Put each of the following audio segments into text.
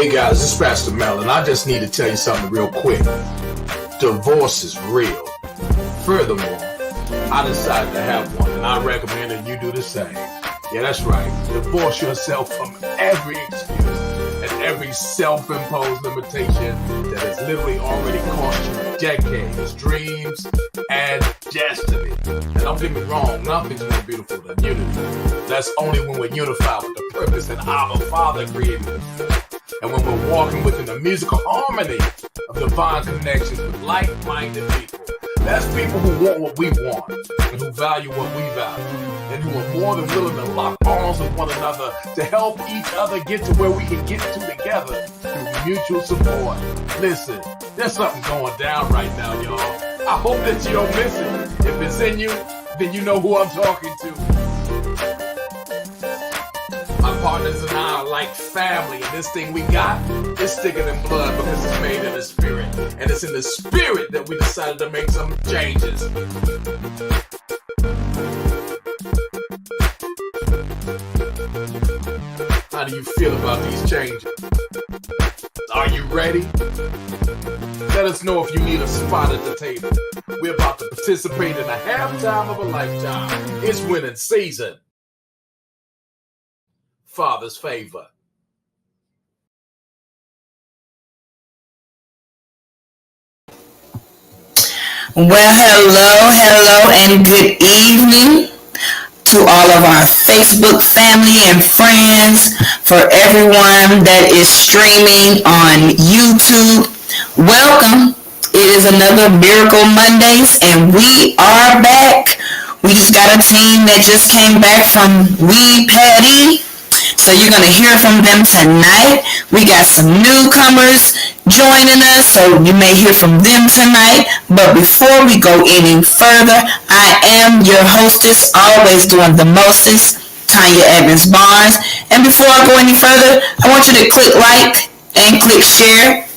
Hey guys, this is Pastor Mel, and I just need to tell you something real quick. Divorce is real. Furthermore, I decided to have one, and I recommend that you do the same. Yeah, that's right. Divorce yourself from every excuse and every self-imposed limitation that has literally already cost you decades, dreams, and destiny. And don't get me wrong, nothing's more beautiful than unity. That's only when we're unified with the purpose that our Father created us for. And when we're walking within the musical harmony of divine connections with like-minded people. That's people who want what we want and who value what we value and who are more than willing to lock arms with one another to help each other get to where we can get to together through mutual support. Listen, there's something going down right now, y'all. I hope that you don't miss it. If it's in you, then you know who I'm talking to. My partners and I are like family, and this thing we got is thicker than blood because it's made in the spirit. And it's in the spirit that we decided to make some changes. How do you feel about these changes? Are you ready? Let us know if you need a spot at the table. We're about to participate in a halftime of a lifetime. It's winning season. Father's favor. Well, hello, and good evening to all of our Facebook family and friends, for everyone that is streaming on YouTube. Welcome. It is another Miracle Mondays, and we are back. We just got a team that just came back from Wee Patty. So you're going to hear from them tonight. We got some newcomers joining us, so you may hear from them tonight. But before we go any further, I am your hostess, always doing the mostest, Tanya Evans Barnes. And before I go any further, I want you to click like and click share.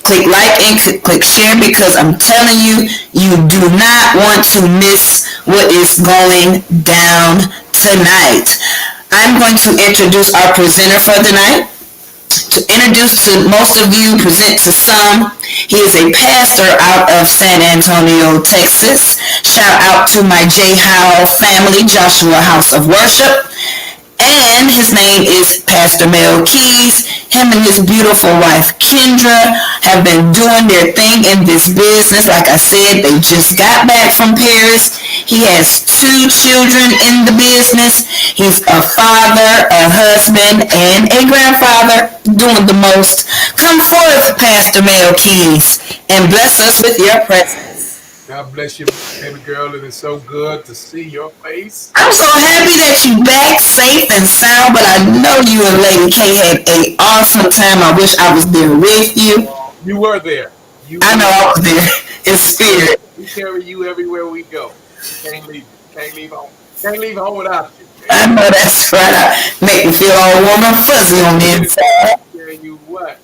Click like and click share, because I'm telling you, you do not want to miss what is going down tonight. I'm going to introduce our presenter for the night. To introduce to most of you, present to some, he is a pastor out of San Antonio, Texas. Shout out to my J. Howell family, Joshua House of Worship. And his name is Pastor Mel Keys. Him and his beautiful wife, Kendra, have been doing their thing in this business. Like I said, they just got back from Paris. He has 2 children in the business. He's a father, a husband, and a grandfather, doing the most. Come forth, Pastor Mel Keys, and bless us with your presence. God bless you, baby girl. It is so good to see your face. I'm so happy that you back safe and sound, but I know you and Lady K had an awesome time. I wish I was there with you. You were there. I know I was there in spirit. We carry you everywhere we go. You can't leave. Can't leave home. Can't leave home without you. I know that's right. Make me feel all warm and fuzzy on the inside. Tell you what.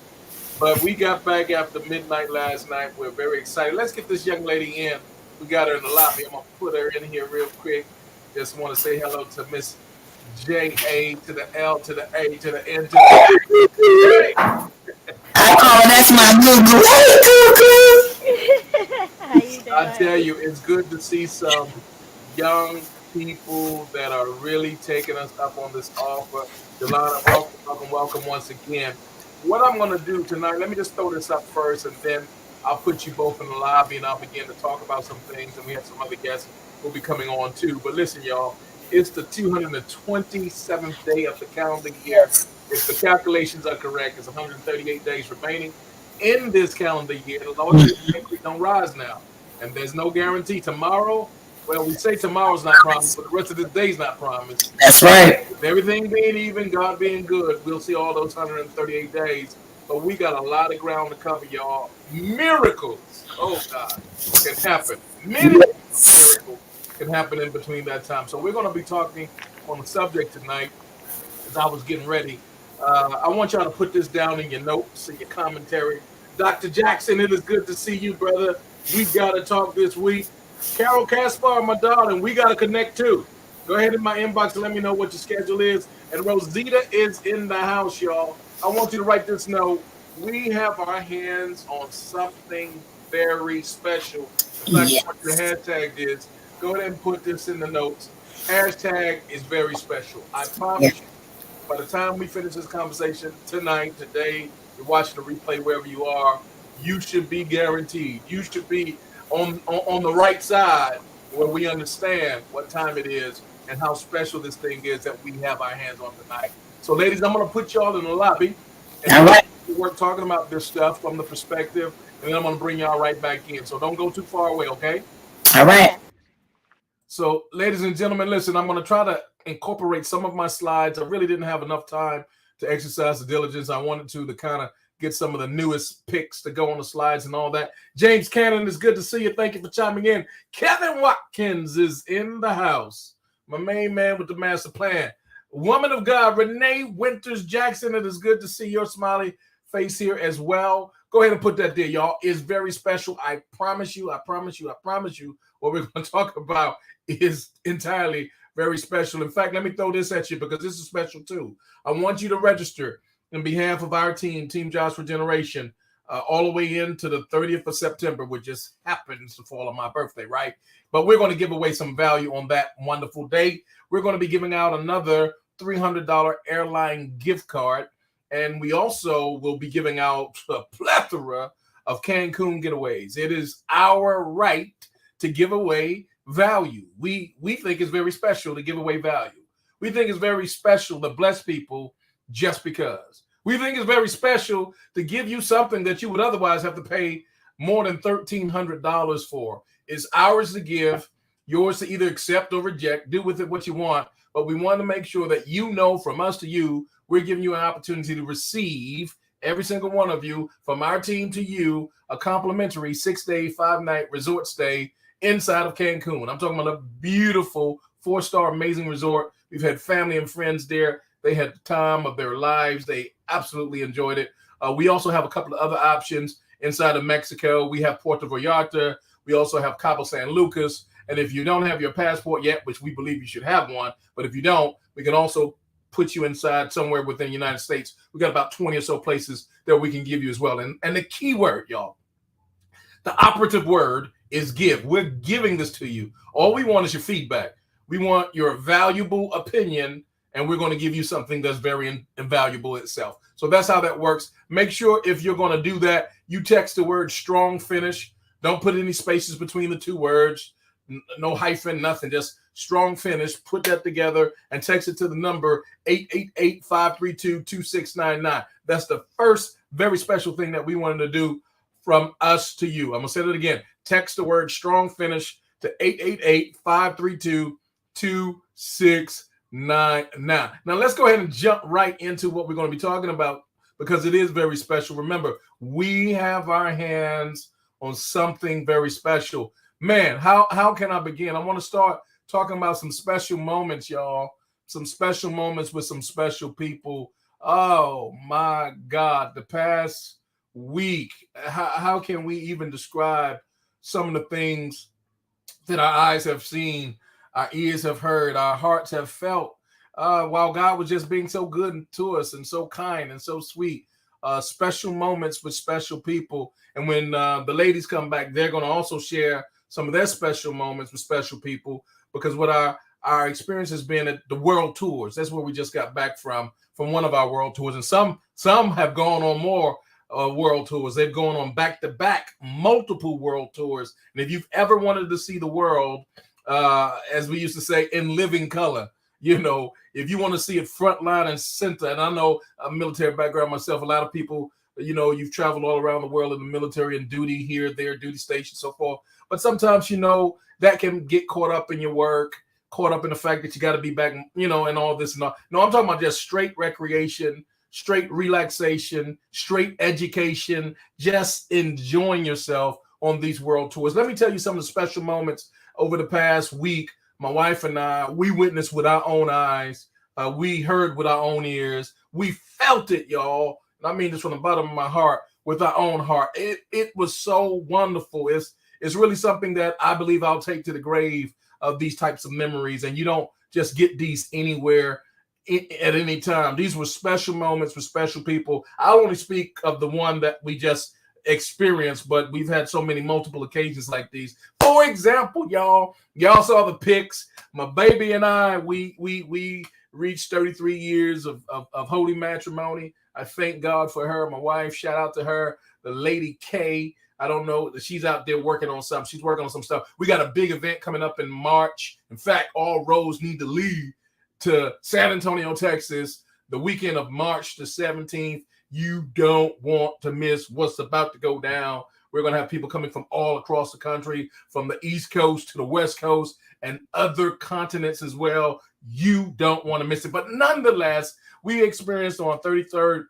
But we got back after midnight last night. We're very excited. Let's get this young lady in. We got her in the lobby. I'm going to put her in here real quick. Just want to say hello to Miss J.A. to the L to the A to the N to the A. I call that's my Google. Hey, Google. How you doing? I tell you, it's good to see some young people that are really taking us up on this offer. Delana, welcome once again. What I'm going to do tonight, let me just throw this up first, and then I'll put you both in the lobby, and I'll begin to talk about some things, and we have some other guests who will be coming on too. But listen, y'all, it's the 227th day of the calendar year. If the calculations are correct, it's 138 days remaining in this calendar year. The Lord don't rise now, and there's no guarantee. Tomorrow, well, we say tomorrow's not promised, but the rest of this day's not promised. That's right. With everything being even, God being good, we'll see all those 138 days. But we got a lot of ground to cover, y'all. Miracles, oh God, can happen. Many miracles can happen in between that time. So we're going to be talking on the subject tonight. As I was getting ready, I want y'all to put this down in your notes and your commentary. Dr. Jackson, it is good to see you, brother. We got to talk this week. Carol Caspar, my darling, we got to connect too. Go ahead in my inbox and let me know what your schedule is. And Rosita is in the house, y'all. I want you to write this note. We have our hands on something very special. In fact, what the Yes. hashtag is, go ahead and put this in the notes. Hashtag is very special. I Yeah. promise you, by the time we finish this conversation tonight, today, you're watching the replay wherever you are, you should be guaranteed. You should be on the right side where we understand what time it is and how special this thing is that we have our hands on tonight. So, ladies, I'm going to put y'all in the lobby, and All we're right. talking about this stuff from the perspective, and then I'm going to bring y'all right back in. So don't go too far away, okay? All right. So, ladies and gentlemen, listen, I'm going to try to incorporate some of my slides. I really didn't have enough time to exercise the diligence I wanted to kind of get some of the newest picks to go on the slides and all that. James Cannon, it's good to see you. Thank you for chiming in. Kevin Watkins is in the house. My main man with the master plan. Woman of God, Renee Winters Jackson, it is good to see your smiley face here as well. Go ahead and put that there, y'all. It's very special. I promise you, what we're going to talk about is entirely very special. In fact, let me throw this at you because this is special too. I want you to register in behalf of our team, Team Joshua Generation, all the way into the 30th of September, which just happens to fall on my birthday, right? But we're going to give away some value on that wonderful day. We're going to be giving out another $300 airline gift card, and we also will be giving out a plethora of Cancun getaways. It is our right to give away value. We think it's very special to give away value. We think it's very special to bless people just because. We think it's very special to give you something that you would otherwise have to pay more than $1,300 for. It's ours to give, yours to either accept or reject, do with it what you want. But we want to make sure that you know from us to you, we're giving you an opportunity to receive, every single one of you, from our team to you, a complimentary 6-day, 5-night resort stay inside of Cancun. I'm talking about a beautiful 4-star amazing resort. We've had family and friends there. They had the time of their lives. They absolutely enjoyed it. We also have a couple of other options inside of Mexico. We have Puerto Vallarta. We also have Cabo San Lucas. And if you don't have your passport yet, which we believe you should have one, but if you don't, we can also put you inside somewhere within the United States. We got about 20 or so places that we can give you as well. And the key word, y'all, the operative word is give. We're giving this to you. All we want is your feedback. We want your valuable opinion, and we're going to give you something that's very invaluable itself. So that's how that works. Make sure if you're going to do that, you text the word strong finish. Don't put any spaces between the two words. No hyphen, nothing. Just strong finish. Put that together and text it to the number 888-532-2699. That's the first very special thing that we wanted to do from us to you. I'm going to say it again. Text the word strong finish to 888-532-2699. Now, let's go ahead and jump right into what we're going to be talking about because it is very special. Remember, we have our hands on something very special. Man, how can I begin? I want to start talking about some special moments, y'all. Some special moments with some special people. Oh, my God. The past week, how can we even describe some of the things that our eyes have seen, our ears have heard, our hearts have felt, while God was just being so good to us and so kind and so sweet. Special moments with special people. And when the ladies come back, they're going to also share some of their special moments with special people, because what our experience has been at the world tours. That's where we just got back from one of our world tours. And some have gone on more world tours. They've gone on back-to-back multiple world tours. And if you've ever wanted to see the world, as we used to say, in living color, you know, if you want to see it front line and center, and I know a military background myself, a lot of people, you know, you've traveled all around the world in the military and duty here, there, duty station, so forth. But sometimes, you know, that can get caught up in your work, caught up in the fact that you got to be back, you know, and all this and all. No, I'm talking about just straight recreation, straight relaxation, straight education, just enjoying yourself on these world tours. Let me tell you some of the special moments over the past week. My wife and I, we witnessed with our own eyes. We heard with our own ears. We felt it, y'all. And I mean this from the bottom of my heart, with our own heart. It was so wonderful. It's really something that I believe I'll take to the grave of these types of memories. And you don't just get these anywhere at any time. These were special moments with special people. I only speak of the one that we just experienced, but we've had so many multiple occasions like these. For example, y'all saw the pics. My baby and I, we reached 33 years of holy matrimony. I thank God for her, my wife. Shout out to her, the Lady K. I don't know, she's out there working on something. She's working on some stuff. We got a big event coming up in March. In fact, all roads need to lead to San Antonio, Texas, the weekend of March the 17th. You don't want to miss what's about to go down. We're going to have people coming from all across the country, from the East Coast to the West Coast and other continents as well. You don't want to miss it. But nonetheless, we experienced on 33rd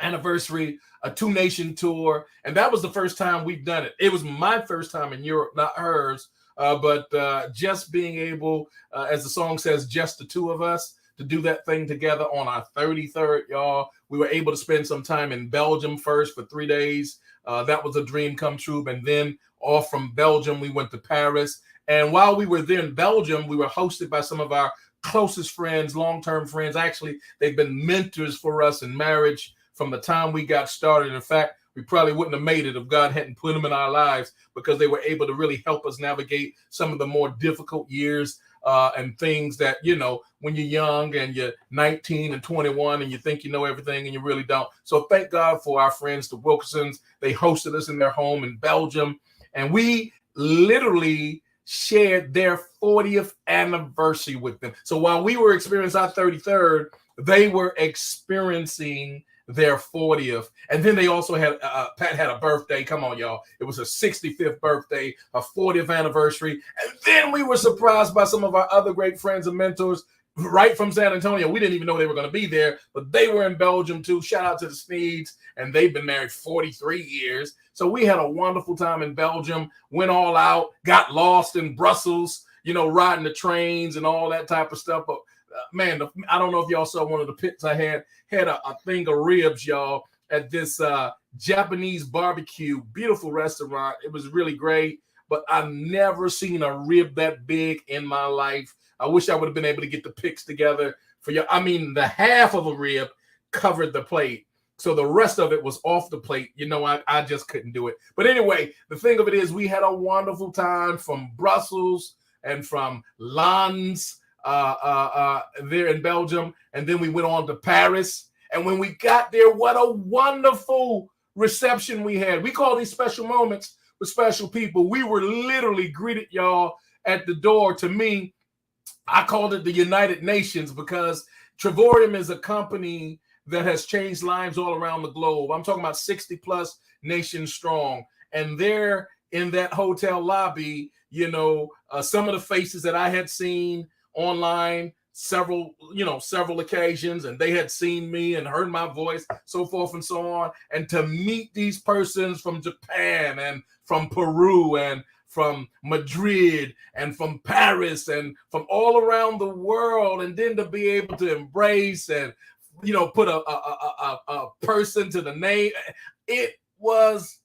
anniversary a 2-nation tour, and that was the first time we've done it. It was my first time in Europe, not hers, but just being able, as the song says, just the two of us, to do that thing together on our 33rd, y'all. We were able to spend some time in Belgium first for 3 days. That was a dream come true. And then off from Belgium, we went to Paris. And while we were there in Belgium, we were hosted by some of our closest friends, long-term friends. Actually, they've been mentors for us in marriage from the time we got started. In fact, we probably wouldn't have made it if God hadn't put them in our lives, because they were able to really help us navigate some of the more difficult years and things that, you know, when you're young and you're 19 and 21 and you think you know everything and you really don't. So thank God for our friends, the Wilkersons. They hosted us in their home in Belgium, and we literally shared their 40th anniversary with them. So while we were experiencing our 33rd, they were experiencing their 40th. And then they also had Pat had a birthday. Come on, y'all. It was her 65th birthday, her 40th anniversary. And then we were surprised by some of our other great friends and mentors right from San Antonio. We didn't even know they were going to be there, but they were in Belgium too. Shout out to the Sneeds, and they've been married 43 years. So we had a wonderful time in Belgium, went all out, got lost in Brussels, you know, riding the trains and all that type of stuff. But man, I don't know if y'all saw one of the pics I had a thing of ribs, y'all, at this Japanese barbecue, beautiful restaurant. It was really great, but I've never seen a rib that big in my life. I wish I would have been able to get the pics together for you. I mean, the half of a rib covered the plate, so the rest of it was off the plate. You know, I just couldn't do it. But anyway, the thing of it is, we had a wonderful time from Brussels and from Lens, there in Belgium, and then we went on to Paris. And when we got there, what a wonderful reception we had. We call these special moments with special people. We were literally greeted, y'all, at the door. To me, I called it the United Nations, because Trevorium is a company that has changed lives all around the globe. I'm talking about 60 plus nations strong. And there in that hotel lobby, you know, some of the faces that I had seen online several occasions, and they had seen me and heard my voice, so forth and so on. And to meet these persons from Japan and from Peru and from Madrid and from Paris and from all around the world, and then to be able to embrace and, you know, put a person to the name, it was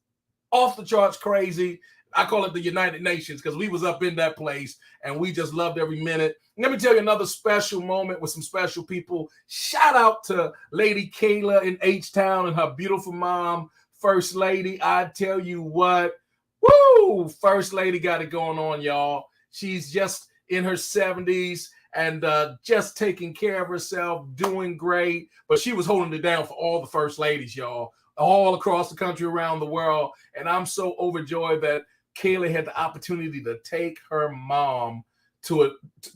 off the charts crazy. I call it the United Nations, because we was up in that place and we just loved every minute. Let me tell you another special moment with some special people. Shout out to Lady Kayla in H-Town and her beautiful mom, First Lady. I tell you what, woo! First Lady got it going on, y'all. She's just in her 70s and just taking care of herself, doing great. But she was holding it down for all the First Ladies, y'all, all across the country, around the world. And I'm so overjoyed that Kayla had the opportunity to take her mom to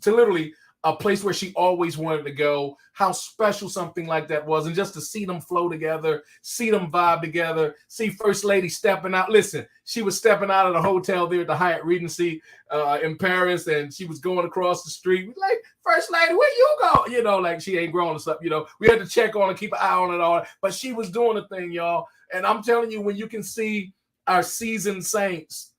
literally a place where she always wanted to go. How special something like that was. And just to see them flow together, see them vibe together, see First Lady stepping out. Listen, she was stepping out of the hotel there at the Hyatt Regency in Paris, and she was going across the street. Like, First Lady, where you go? You know, like she ain't grown or something. You know, we had to check on her, keep an eye on it all. But she was doing the thing, y'all. And I'm telling you, when you can see our seasoned saints,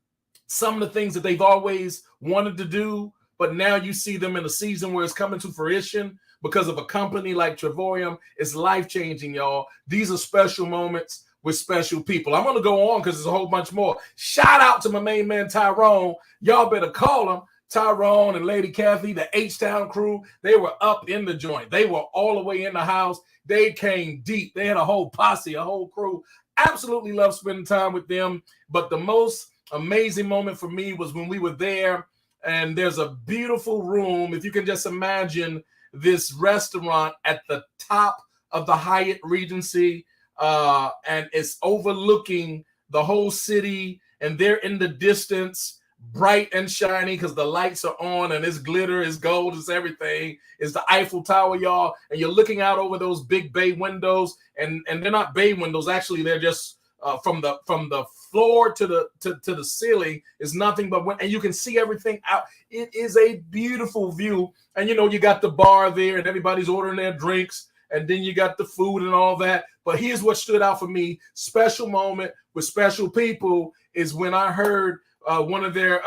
some of the things that they've always wanted to do, but now you see them in a season where it's coming to fruition because of a company like Trevorium. It's life-changing, y'all. These are special moments with special people. I'm going to go on because there's a whole bunch more. Shout out to my main man, Tyrone. Y'all better call him. Tyrone and Lady Kathy, the H-Town crew, they were up in the joint. They were all the way in the house. They came deep. They had a whole posse, a whole crew. Absolutely loved spending time with them. But the most amazing moment for me was when we were there, and there's a beautiful room. If you can just imagine this restaurant at the top of the Hyatt Regency, and it's overlooking the whole city, and they're in the distance, bright and shiny because the lights are on and it's glitter, it's gold, it's everything. It's the Eiffel Tower, y'all, and you're looking out over those big bay windows, and they're not bay windows. Actually, they're just from the floor to the ceiling is nothing but and you can see everything out. It is a beautiful view, and you got the bar there, and everybody's ordering their drinks, and then you got the food and all that. But here's what stood out for me: special moment with special people is when I heard one of their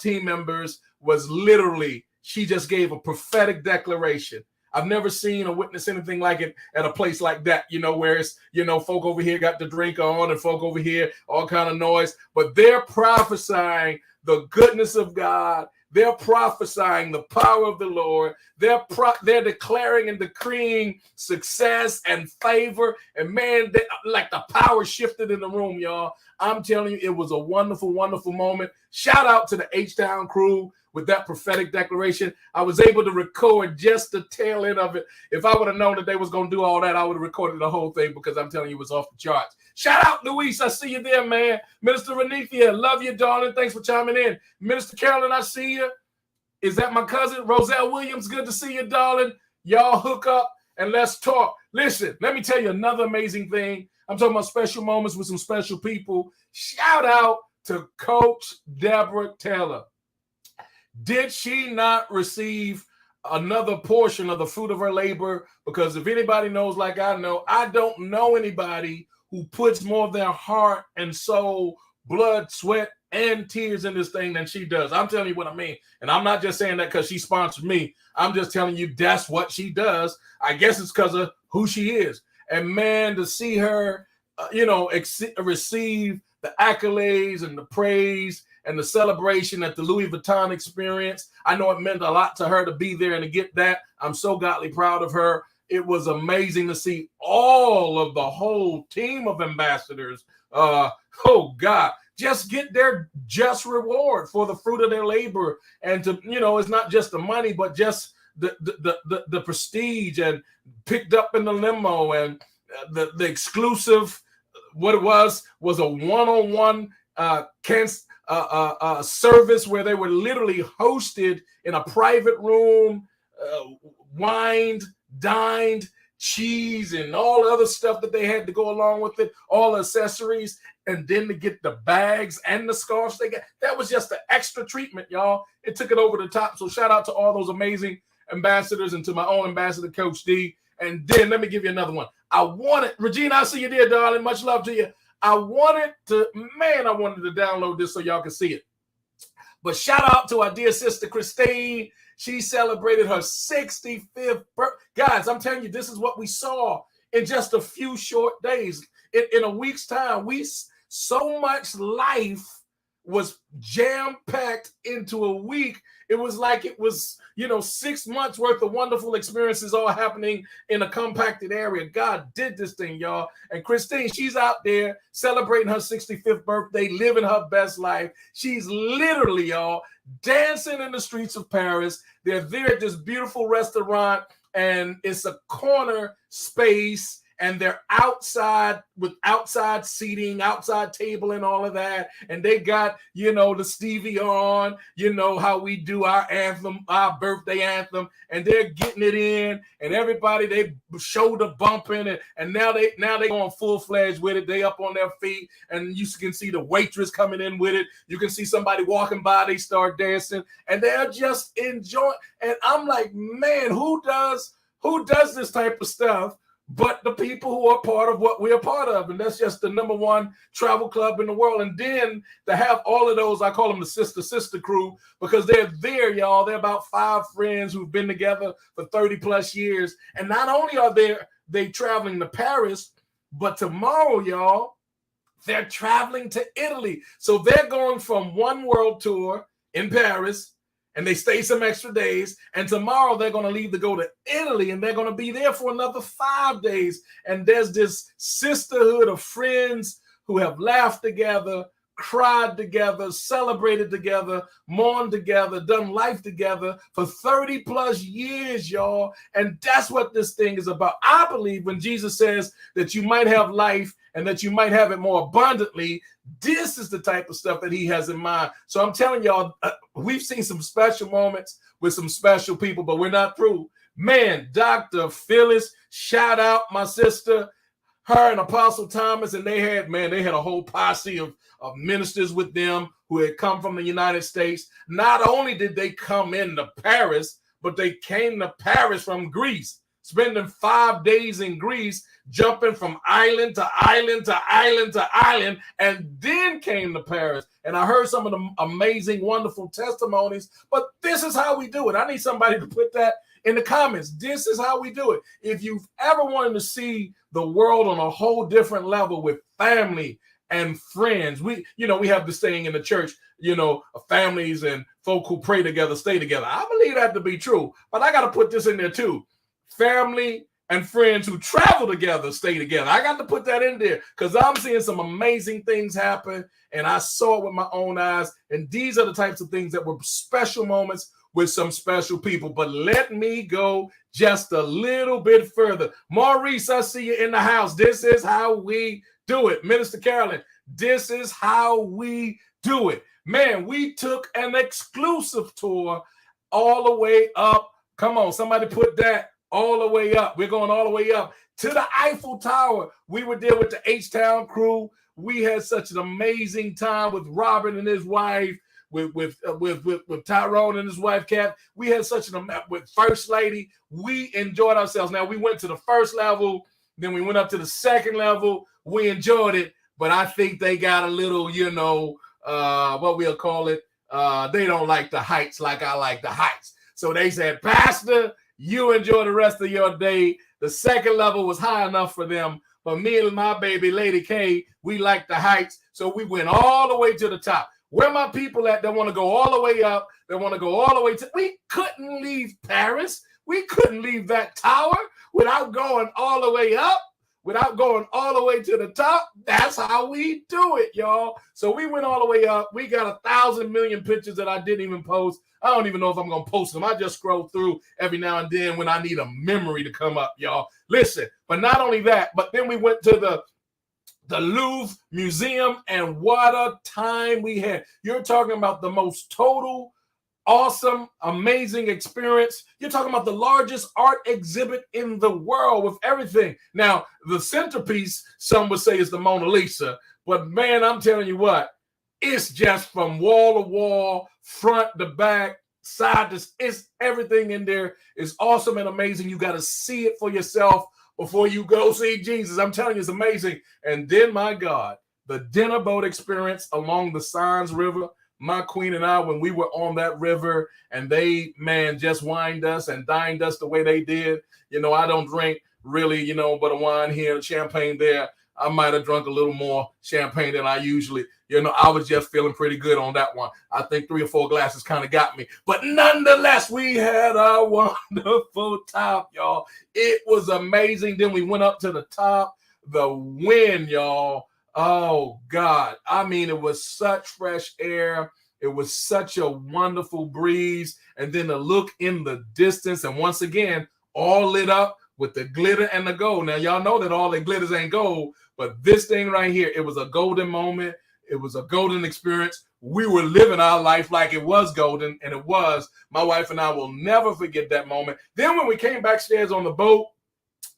team members was literally, she just gave a prophetic declaration. I've never seen or witnessed anything like it at a place like that, where it's, folk over here got the drink on and folk over here, all kind of noise, but they're prophesying the goodness of God. They're prophesying the power of the Lord. They're declaring and decreeing success and favor. And man, like the power shifted in the room, y'all. I'm telling you, it was a wonderful, wonderful moment. Shout out to the H-Town crew with that prophetic declaration. I was able to record just the tail end of it. If I would have known that they was going to do all that, I would have recorded the whole thing, because I'm telling you, it was off the charts. Shout out, Luis. I see you there, man. Minister Renithia, love you, darling. Thanks for chiming in. Minister Carolyn, I see you. Is that my cousin? Roselle Williams, good to see you, darling. Y'all hook up and let's talk. Listen, let me tell you another amazing thing. I'm talking about special moments with some special people. Shout out to Coach Deborah Taylor. Did she not receive another portion of the fruit of her labor? Because if anybody knows like I know, I don't know anybody who puts more of their heart and soul, blood, sweat, and tears in this thing than she does. I'm telling you what I mean. And I'm not just saying that because she sponsored me. I'm just telling you that's what she does. I guess it's because of who she is. And man, to see her, receive the accolades and the praise and the celebration at the Louis Vuitton experience. I know it meant a lot to her to be there and to get that. I'm so godly proud of her. It was amazing to see all of the whole team of ambassadors. Oh God, just get their just reward for the fruit of their labor. And to, it's not just the money, but just the prestige, and picked up in the limo, and the exclusive, what it was a one-on-one service where they were literally hosted in a private room, wined, dined, cheese, and all the other stuff that they had to go along with it, all the accessories, and then to get the bags and the scarves they got. That was just the extra treatment, y'all. It took it over the top. So shout out to all those amazing ambassadors, and to my own ambassador, Coach D. And then let me give you another one. Regina, I see you there, darling. Much love to you. I wanted to download this so y'all can see it. But shout out to our dear sister, Christine. She celebrated her 65th birthday. Guys, I'm telling you, this is what we saw in just a few short days. In a week's time, so much life was jam-packed into a week. It was like it was, 6 months worth of wonderful experiences all happening in a compacted area. God did this thing, y'all. And Christine, she's out there celebrating her 65th birthday, living her best life. She's literally, y'all, dancing in the streets of Paris. They're there at this beautiful restaurant, and it's a corner space, and they're outside with outside seating, outside table and all of that. And they got, the Stevie on, how we do our anthem, our birthday anthem, and they're getting it in, and everybody, they shoulder bumping, and now they going full-fledged with it. They up on their feet, and you can see the waitress coming in with it. You can see somebody walking by, they start dancing, and they're just enjoying. And I'm like, man, who does this type of stuff but the people who are part of what we're a part of? And that's just the #1 travel club in the world. And then to have all of those, I call them the sister crew, because they're there, y'all. They're about 5 friends who've been together for 30 plus years. And not only are they traveling to Paris, but tomorrow, y'all, they're traveling to Italy. So they're going from one world tour in Paris and they stay some extra days. And tomorrow they're going to leave to go to Italy, and they're going to be there for another 5 days. And there's this sisterhood of friends who have laughed together, cried together, celebrated together, mourned together, done life together for 30 plus years, y'all. And that's what this thing is about. I believe when Jesus says that you might have life and that you might have it more abundantly, this is the type of stuff that he has in mind. So I'm telling y'all, we've seen some special moments with some special people, but we're not through. Man, Dr. Phyllis, shout out my sister, her and Apostle Thomas, and they had a whole posse of ministers with them who had come from the United States. Not only did they come into Paris, but they came to Paris from Greece, spending 5 days in Greece, jumping from island to island to island to island, and then came to Paris. And I heard some of the amazing, wonderful testimonies, but this is how we do it. I need somebody to put that in the comments. This is how we do it. If you've ever wanted to see the world on a whole different level with family and friends, we have this saying in the church, families and folk who pray together stay together. I believe that to be true, but I got to put this in there too. Family and friends who travel together stay together. I got to put that in there because I'm seeing some amazing things happen, and I saw it with my own eyes. And these are the types of things that were special moments with some special people. But let me go just a little bit further. Maurice, I see you in the house. This is how we do it. Minister Carolyn, this is how we do it. Man, we took an exclusive tour all the way up. Come on, somebody put that all the way up. We're going all the way up to the Eiffel Tower. We were there with the H-Town crew. We had such an amazing time with Robin and his wife, with Tyrone and his wife, Kat. We had such with First Lady. We enjoyed ourselves. Now, we went to the first level, then we went up to the second level. We enjoyed it, but I think they got a little, what we'll call it. They don't like the heights like I like the heights. So they said, Pastor, you enjoy the rest of your day. The second level was high enough for them. But me and my baby, Lady K, we like the heights. So we went all the way to the top. Where my people at that want to go all the way up, they want to go all the way to, we couldn't leave Paris. We couldn't leave that tower without going all the way up, without going all the way to the top. That's how we do it, y'all. So we went all the way up. We got 1,000 million pictures that I didn't even post. I don't even know if I'm going to post them. I just scroll through every now and then when I need a memory to come up, y'all. Listen, but not only that, but then we went to the Louvre Museum, and what a time we had. You're talking about the most total, awesome, amazing experience. You're talking about the largest art exhibit in the world with everything. Now, the centerpiece, some would say, is the Mona Lisa, but man, I'm telling you what, it's just from wall to wall, front to back, side to, it's everything in there is awesome and amazing. You got to see it for yourself before you go see Jesus. I'm telling you, it's amazing. And then, my God, the dinner boat experience along the Sines River, my queen and I, when we were on that river, and they, man, just wined us and dined us the way they did. I don't drink really, but a wine here and champagne there. I might have drunk a little more champagne than I usually, I was just feeling pretty good on that one. I think 3 or 4 glasses kind of got me. But nonetheless, we had a wonderful time, y'all. It was amazing. Then we went up to the top. The wind, y'all. Oh, God. I mean, it was such fresh air. It was such a wonderful breeze. And then the look in the distance. And once again, all lit up with the glitter and the gold. Now, y'all know that all the glitters ain't gold. But this thing right here, it was a golden moment. It was a golden experience. We were living our life like it was golden, and it was. My wife and I will never forget that moment. Then when we came backstairs on the boat,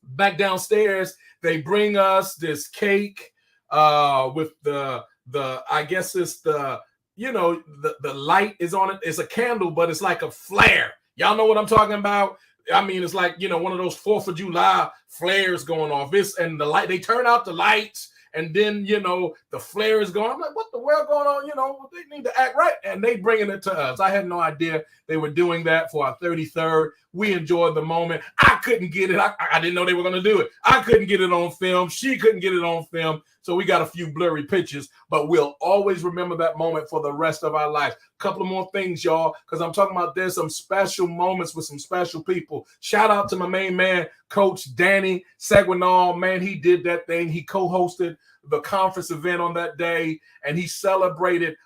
back downstairs, they bring us this cake with the I guess it's the light is on it. It's a candle, but it's like a flare. Y'all know what I'm talking about? I mean, it's like, one of those 4th of July flares going off. And the light, they turn out the lights, and then, the flare is going. I'm like, what the world going on? They need to act right. And they bringing it to us. I had no idea they were doing that for our 33rd. We enjoyed the moment. I couldn't get it. I didn't know they were going to do it. I couldn't get it on film. She couldn't get it on film. So we got a few blurry pictures, but we'll always remember that moment for the rest of our lives. Couple of more things, y'all, because I'm talking about there's some special moments with some special people. Shout out to my main man, Coach Danny Seguinal. Man, he did that thing. He co-hosted the conference event on that day, and he celebrated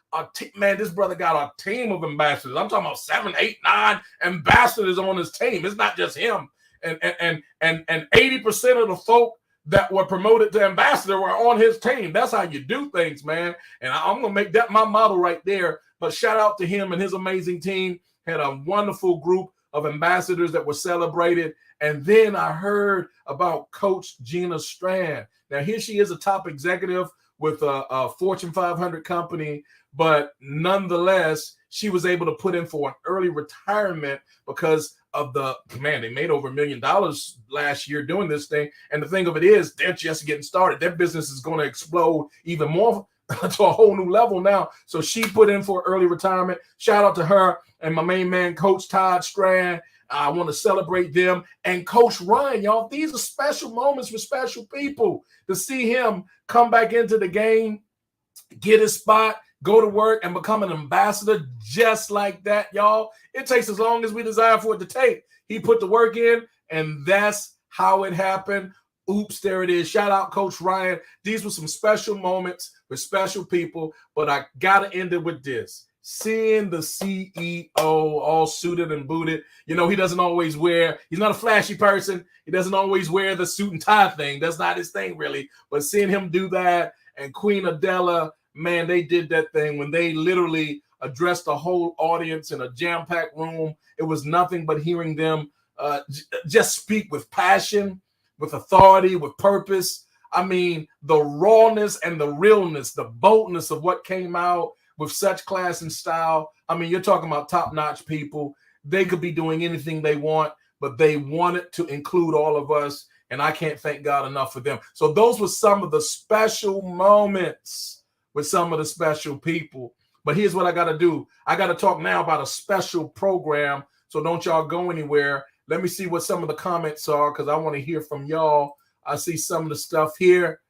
man, this brother got a team of ambassadors. I'm talking about 7, 8, 9 ambassadors on his team. It's not just him. And 80% of the folk that were promoted to ambassador were on his team. That's how you do things, man. And I'm going to make that my model right there. But shout out to him and his amazing team. Had a wonderful group of ambassadors that were celebrated. And then I heard about Coach Gina Strand. Now, here she is, a top executive with a Fortune 500 company, but nonetheless, she was able to put in for an early retirement because of they made over $1 million last year doing this thing. And the thing of it is, they're just getting started. Their business is going to explode even more to a whole new level now. So she put in for early retirement. Shout out to her and my main man, Coach Todd Strand. I want to celebrate them. And Coach Ryan, y'all, these are special moments for special people. To see him come back into the game, get his spot, go to work, and become an ambassador just like that, y'all. It takes as long as we desire for it to take. He put the work in, and that's how it happened. Oops, there it is. Shout out Coach Ryan. These were some special moments with special people, but I got to end it with this. Seeing the CEO all suited and booted. You know, he doesn't always he's not a flashy person. He doesn't always wear the suit and tie thing. That's not his thing, really. But seeing him do that, and Queen Adela, man, they did that thing when they literally addressed the whole audience in a jam-packed room. It was nothing but hearing them just speak with passion, with authority, with purpose. I mean, the rawness and the realness, the boldness of what came out with such class and style. I mean, you're talking about top-notch people. They could be doing anything they want, but they wanted to include all of us, and I can't thank God enough for them. So those were some of the special moments with some of the special people. But here's what I got to do. I got to talk now about a special program, so don't y'all go anywhere. Let me see what some of the comments are, because I want to hear from y'all. I see some of the stuff here.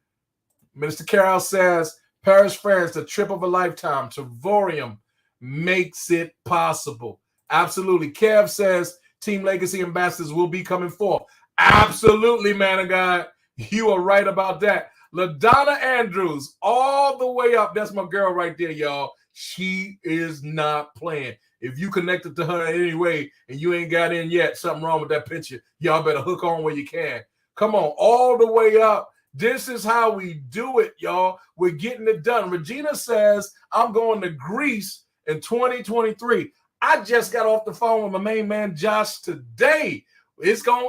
Minister Carol says, Paris, France, the trip of a lifetime. Trevorium makes it possible. Absolutely. Kev says, Team Legacy ambassadors will be coming forth. Absolutely, man of God. You are right about that. LaDonna Andrews, all the way up. That's my girl right there, y'all. She is not playing. If you connected to her in any way and you ain't got in yet, something wrong with that picture. Y'all better hook on where you can. Come on, all the way up. This is how we do it, y'all. We're getting it done. Regina says, I'm going to Greece in 2023. I just got off the phone with my main man, Josh, today. It's going,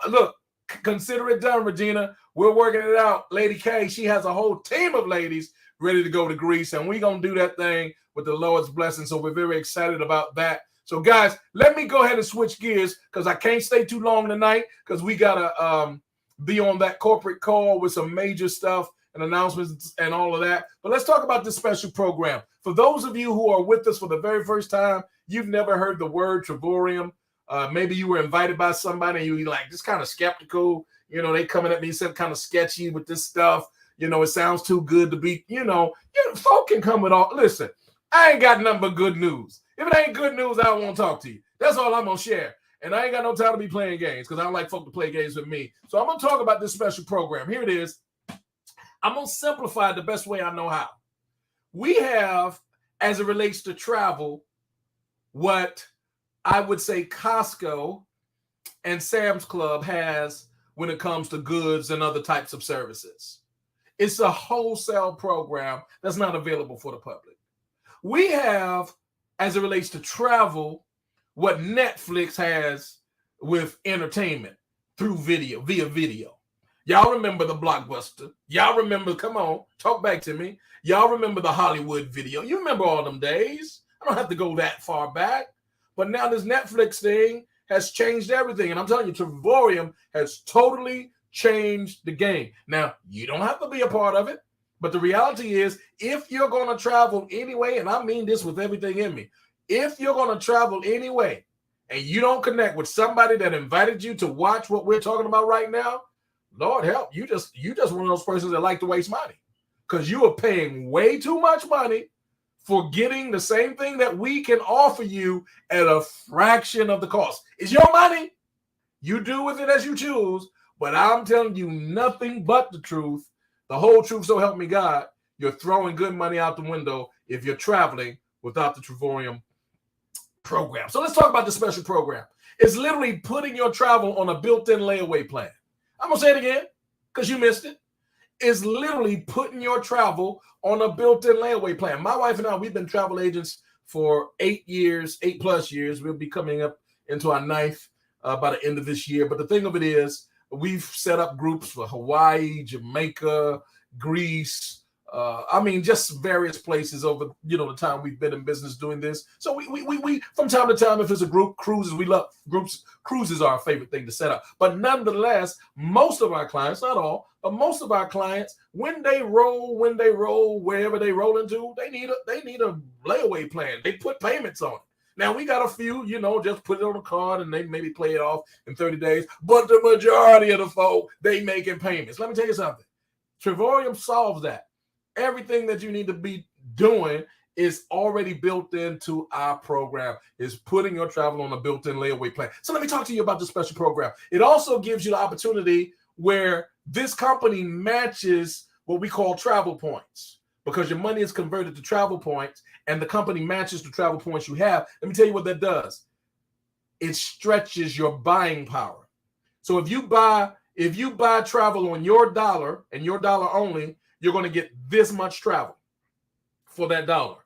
look, consider it done, Regina. We're working it out. Lady K, she has a whole team of ladies ready to go to Greece, and we're going to do that thing with the Lord's blessing. So we're very excited about that. So, guys, let me go ahead and switch gears because I can't stay too long tonight because we got to be on that corporate call with some major stuff and announcements and all of that. But let's talk about this special program. For those of you who are with us for the very first time, you've never heard the word Trevorium. Maybe you were invited by somebody and you were like, just kind of skeptical. You know, they coming at me said kind of sketchy with this stuff. You know, it sounds too good to be, folk can come with all. Listen, I ain't got nothing but good news. If it ain't good news, I don't want to talk to you. That's all I'm going to share. And I ain't got no time to be playing games because I don't like folk to play games with me. So I'm going to talk about this special program. Here it is. I'm going to simplify it the best way I know how. We have, as it relates to travel, what I would say Costco and Sam's Club has when it comes to goods and other types of services. It's a wholesale program that's not available for the public. We have, as it relates to travel, what Netflix has with entertainment through video, via video. Y'all remember the Blockbuster. Y'all remember, come on, talk back to me. Y'all remember the Hollywood video. You remember all them days. I don't have to go that far back. But now this Netflix thing has changed everything. And I'm telling you, Trevorium has totally changed the game. Now, you don't have to be a part of it. But the reality is, if you're going to travel anyway, and I mean this with everything in me, if you're going to travel anyway and you don't connect with somebody that invited you to watch what we're talking about right now, Lord help, you just one of those persons that like to waste money. because you are paying way too much money for getting the same thing that we can offer you at a fraction of the cost. It's your money. You do with it as you choose, but I'm telling you nothing but the truth. The whole truth, so help me God. You're throwing good money out the window if you're traveling without the Trivorium program. So let's talk about the special program. It's literally putting your travel on a built-in layaway plan. I'm going to say it again because you missed it. It's literally putting your travel on a built-in layaway plan. My wife and I, we've been travel agents for 8 plus years. We'll be coming up into our ninth by the end of this year. But the thing of it is, we've set up groups for Hawaii, Jamaica, Greece, just various places over, the time we've been in business doing this. So we from time to time, if it's a group, cruises, we love groups. Cruises are our favorite thing to set up. But nonetheless, most of our clients, not all, but most of our clients, when they roll, wherever they roll into, they need a layaway plan. They put payments on it. Now, we got a few, just put it on a card and they maybe play it off in 30 days. But the majority of the folk, they making payments. Let me tell you something. Trivorium solves that. Everything that you need to be doing is already built into our program, is putting your travel on a built-in layaway plan. So let me talk to you about the special program. It also gives you the opportunity where this company matches what we call travel points, because your money is converted to travel points and the company matches the travel points you have. Let me tell you what that does. It stretches your buying power. So if you buy travel on your dollar and your dollar only, you're going to get this much travel for that dollar.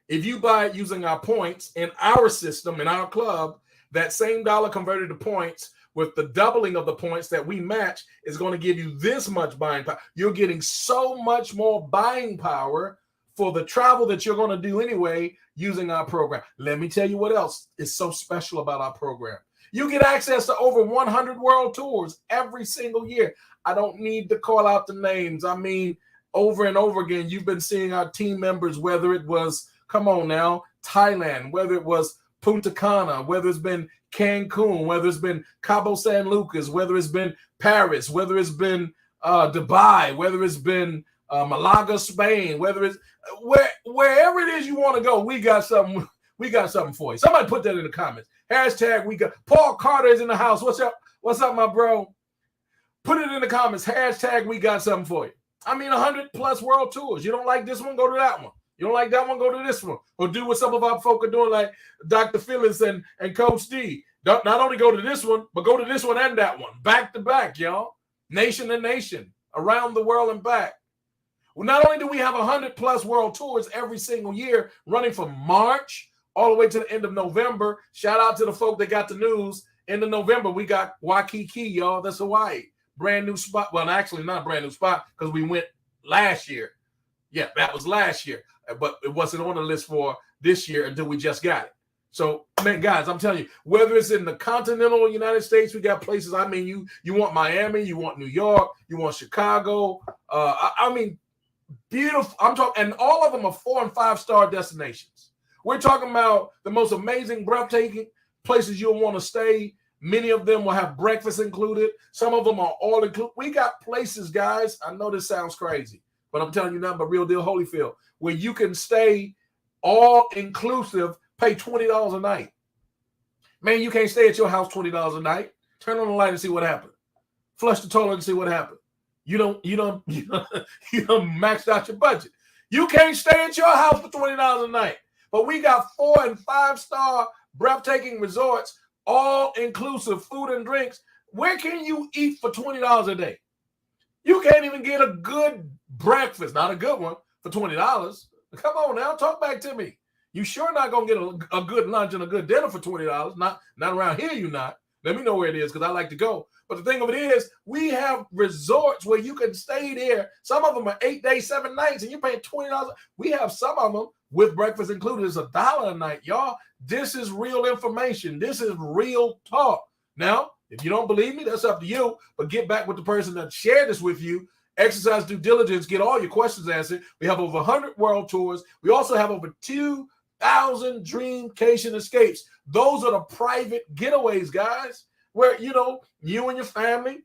If you buy it using our points in our system, in our club, that same dollar converted to points with the doubling of the points that we match is going to give you this much buying power. You're getting so much more buying power for the travel that you're going to do anyway using our program. Let me tell you what else is so special about our program. You get access to over 100 world tours every single year. I don't need to call out the names. I mean, over and over again, you've been seeing our team members, whether it was, come on now, Thailand, whether it was Punta Cana, whether it's been Cancun, whether it's been Cabo San Lucas, whether it's been Paris, whether it's been Dubai, whether it's been Malaga, Spain, whether it's wherever it is you want to go, we got something for you. Somebody put that in the comments. Hashtag we got Paul Carter is in the house. What's up? What's up, my bro? Put it in the comments. Hashtag we got something for you. 100 plus world tours. You don't like this one, go to that one. You don't like that one, go to this one. Or do what some of our folk are doing, like Dr. Phyllis and Coach D. Not only go to this one, but go to this one and that one. Back to back, y'all. Nation to nation. Around the world and back. Well, not only do we have 100 plus world tours every single year, running from March all the way to the end of November. Shout out to the folk that got the news. End of November, we got Waikiki, y'all. That's Hawaii. Brand new spot. Well, actually not a brand new spot because we went last year. Yeah, that was last year. But it wasn't on the list for this year until we just got it. So, man, guys, I'm telling you, whether it's in the continental United States, we got places. I mean, you want Miami, you want New York, you want Chicago. Beautiful. I'm talking, and all of them are 4- and 5-star destinations. We're talking about the most amazing, breathtaking places you'll want to stay. Many of them will have breakfast included. Some of them are all included. We got places, guys. I know this sounds crazy, but I'm telling you nothing but real deal Holyfield, where you can stay all inclusive, pay $20 a night. Man, you can't stay at your house $20 a night. Turn on the light and see what happened. Flush the toilet and see what happened. You don't maxed out your budget. You can't stay at your house for $20 a night. But we got 4- and 5-star breathtaking resorts, all inclusive food and drinks. Where can you eat for $20 a day? You can't even get a good breakfast, not a good one, for $20. Come on now, talk back to me. You sure not gonna get a good lunch and a good dinner for $20? Not around here, you not. Let me know where it is because I like to go. But the thing of it is, we have resorts where you can stay there. Some of them are 8 days, 7 nights, and you're paying $20. We have some of them with breakfast included. It's $1 a night, y'all. This is real information. This is real talk. Now, if you don't believe me, that's up to you. But get back with the person that shared this with you. Exercise due diligence. Get all your questions answered. We have over 100 world tours. We also have over 2,000 Dreamcation escapes. Those are the private getaways, guys, where, you and your family,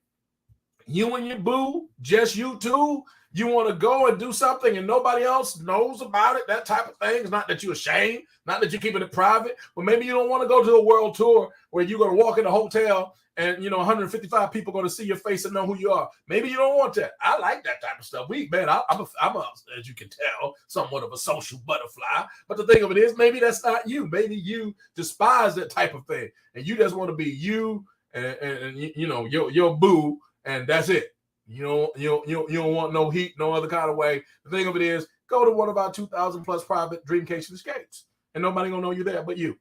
you and your boo, just you two, You want to go and do something and nobody else knows about it, that type of thing. It's not that you're ashamed, not that you're keeping it private, but maybe you don't want to go to a world tour where you're going to walk in a hotel and, 155 people are going to see your face and know who you are. Maybe you don't want that. I like that type of stuff. I'm as you can tell, somewhat of a social butterfly. But the thing of it is, maybe that's not you. Maybe you despise that type of thing. And you just want to be you and your boo, and that's it. You don't want no heat, no other kind of way. The thing of it is, go to one of our 2,000 plus private Dreamcation escapes, and nobody gonna know you're there but you.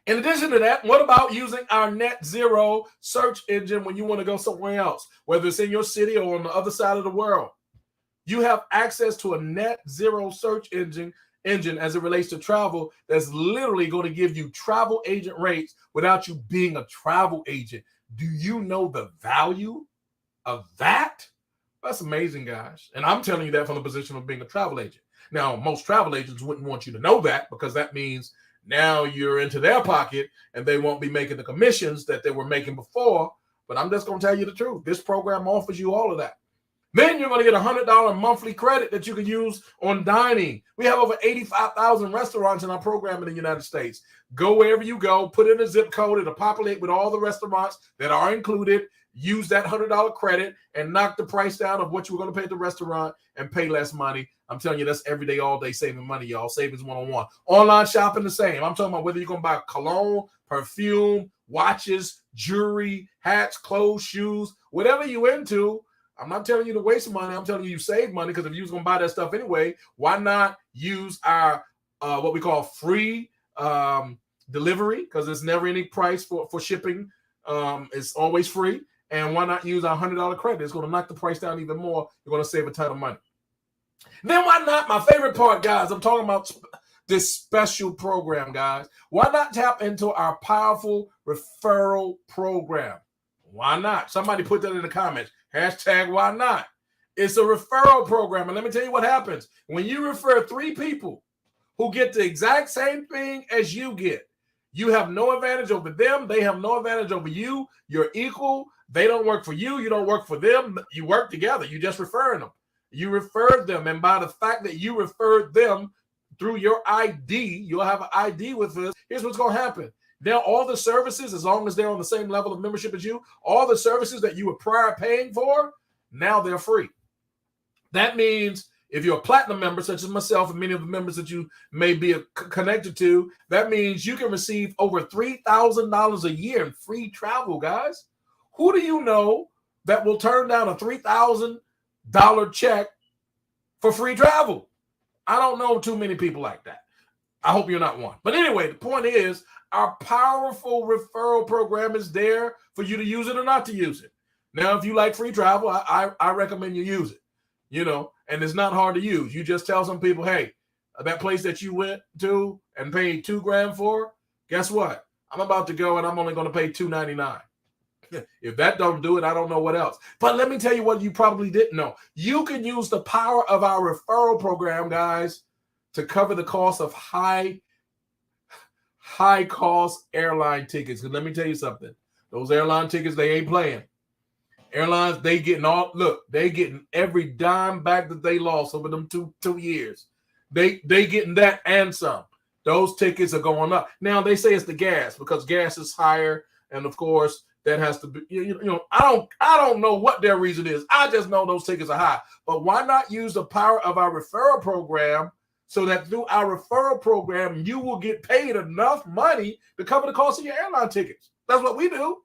In addition to that, what about using our Net Zero search engine when you want to go somewhere else, whether it's in your city or on the other side of the world? You have access to a Net Zero search engine as it relates to travel that's literally going to give you travel agent rates without you being a travel agent. Do you know the value of that? That's amazing, guys. And I'm telling you that from the position of being a travel agent. Now, most travel agents wouldn't want you to know that, because that means now you're into their pocket and they won't be making the commissions that they were making before. But I'm just going to tell you the truth. This program offers you all of that. Then you're going to get a $100 monthly credit that you can use on dining. We have over 85,000 restaurants in our program in the United States. Go wherever you go, put in a zip code, it'll populate with all the restaurants that are included. Use that $100 credit and knock the price down of what you were going to pay at the restaurant and pay less money. I'm telling you, that's every day, all day saving money, y'all. Savings one-on-one. Online shopping, the same. I'm talking about whether you're going to buy cologne, perfume, watches, jewelry, hats, clothes, shoes, whatever you're into. I'm not telling you to waste money. I'm telling you save money, because if you was going to buy that stuff anyway, why not use our what we call free delivery, because there's never any price for shipping. It's always free. And why not use our $100 credit? It's going to knock the price down even more. You're going to save a ton of money. Then why not, my favorite part, guys, I'm talking about this special program, guys. Why not tap into our powerful referral program? Why not? Somebody put that in the comments. Hashtag why not? It's a referral program. And let me tell you what happens. When you refer 3 people who get the exact same thing as you get, you have no advantage over them. They have no advantage over you. You're equal. They don't work for you. You don't work for them. You work together. You just referring them. You referred them. And by the fact that you referred them through your ID, you'll have an ID with us. Here's what's going to happen. Now, all the services, as long as they're on the same level of membership as you, all the services that you were prior paying for, now they're free. That means if you're a platinum member, such as myself and many of the members that you may be connected to, that means you can receive over $3,000 a year in free travel, guys. Who do you know that will turn down a $3,000 check for free travel? I don't know too many people like that. I hope you're not one. But anyway, the point is, our powerful referral program is there for you to use it or not to use it. Now, if you like free travel, I recommend you use it, and it's not hard to use. You just tell some people, hey, that place that you went to and paid $2,000 for, guess what? I'm about to go and I'm only going to pay $299. If that don't do it, I don't know what else. But let me tell you what you probably didn't know. You can use the power of our referral program, guys, to cover the cost of high cost airline tickets. And let me tell you something. Those airline tickets, they ain't playing. Airlines, they getting every dime back that they lost over them two years. They getting that and some. Those tickets are going up. Now they say it's the gas, because gas is higher, and of course that has to be. I don't know what their reason is. I just know those tickets are high. But why not use the power of our referral program, so that through our referral program you will get paid enough money to cover the cost of your airline tickets? That's what we do.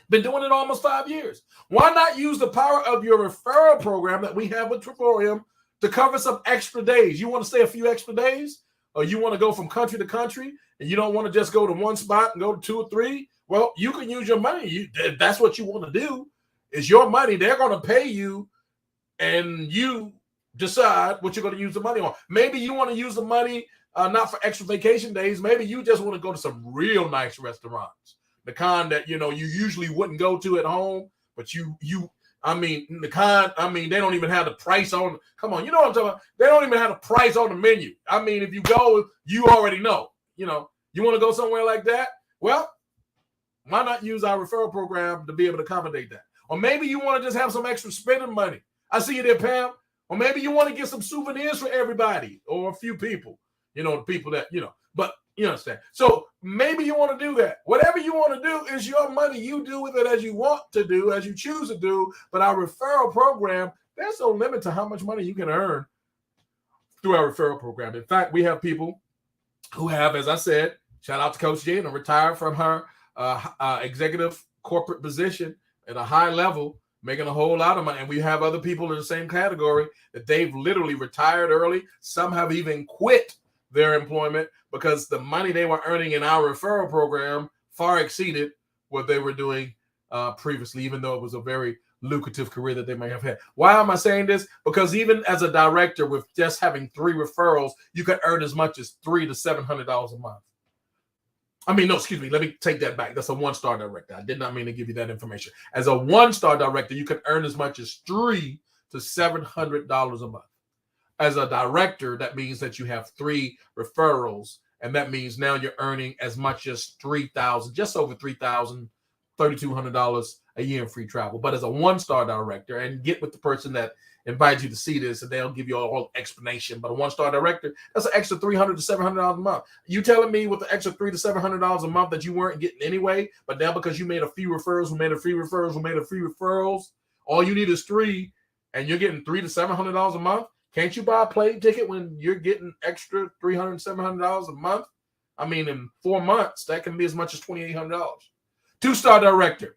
Been doing it almost 5 years. Why not use the power of your referral program that we have with Triforium to cover some extra days? You want to stay a few extra days, or you want to go from country to country and you don't want to just go to one spot and go to 2 or 3? Well, you can use your money. That's what you want to do. It's your money. They're going to pay you, and you decide what you're going to use the money on. Maybe you want to use the money not for extra vacation days. Maybe you just want to go to some real nice restaurants, the kind that you usually wouldn't go to at home, but they don't even have the price on. Come on, you know what I'm talking about? They don't even have the price on the menu. I mean, if you go, you already know. You want to go somewhere like that? Well, why not use our referral program to be able to accommodate that? Or maybe you want to just have some extra spending money. I see you there, Pam. Or maybe you want to get some souvenirs for everybody or a few people, the people that, but you understand. So maybe you want to do that. Whatever you want to do is your money. You do with it as you want to do, as you choose to do. But our referral program, there's no limit to how much money you can earn through our referral program. In fact, we have people who have, as I said, shout out to Coach Jen, retired from her executive corporate position at a high level, making a whole lot of money. And we have other people in the same category that they've literally retired early. Some have even quit their employment because the money they were earning in our referral program far exceeded what they were doing previously, even though it was a very lucrative career that they may have had. Why am I saying this? Because even as a director with just having 3 referrals, you could earn as much as $300 to $700 a month. I mean, no, excuse me. Let me take that back. That's a 1-star director. I did not mean to give you that information. As a 1-star director, you can earn as much as $300 to $700 a month. As a director, that means that you have 3 referrals, and that means now you're earning as much as $3,000, just over $3,000, $3,200 a year in free travel. But as a 1-star director, and get with the person that invites you to see this, and they'll give you a whole explanation. But a 1-star director, that's an extra $300 to $700 a month. You telling me with the extra $300 to $700 a month that you weren't getting anyway, but now because you made a few referrals, all you need is 3, and you're getting $300 to $700 a month? Can't you buy a plane ticket when you're getting extra $300 to $700 a month? I mean, in 4 months, that can be as much as $2,800. 2-star director.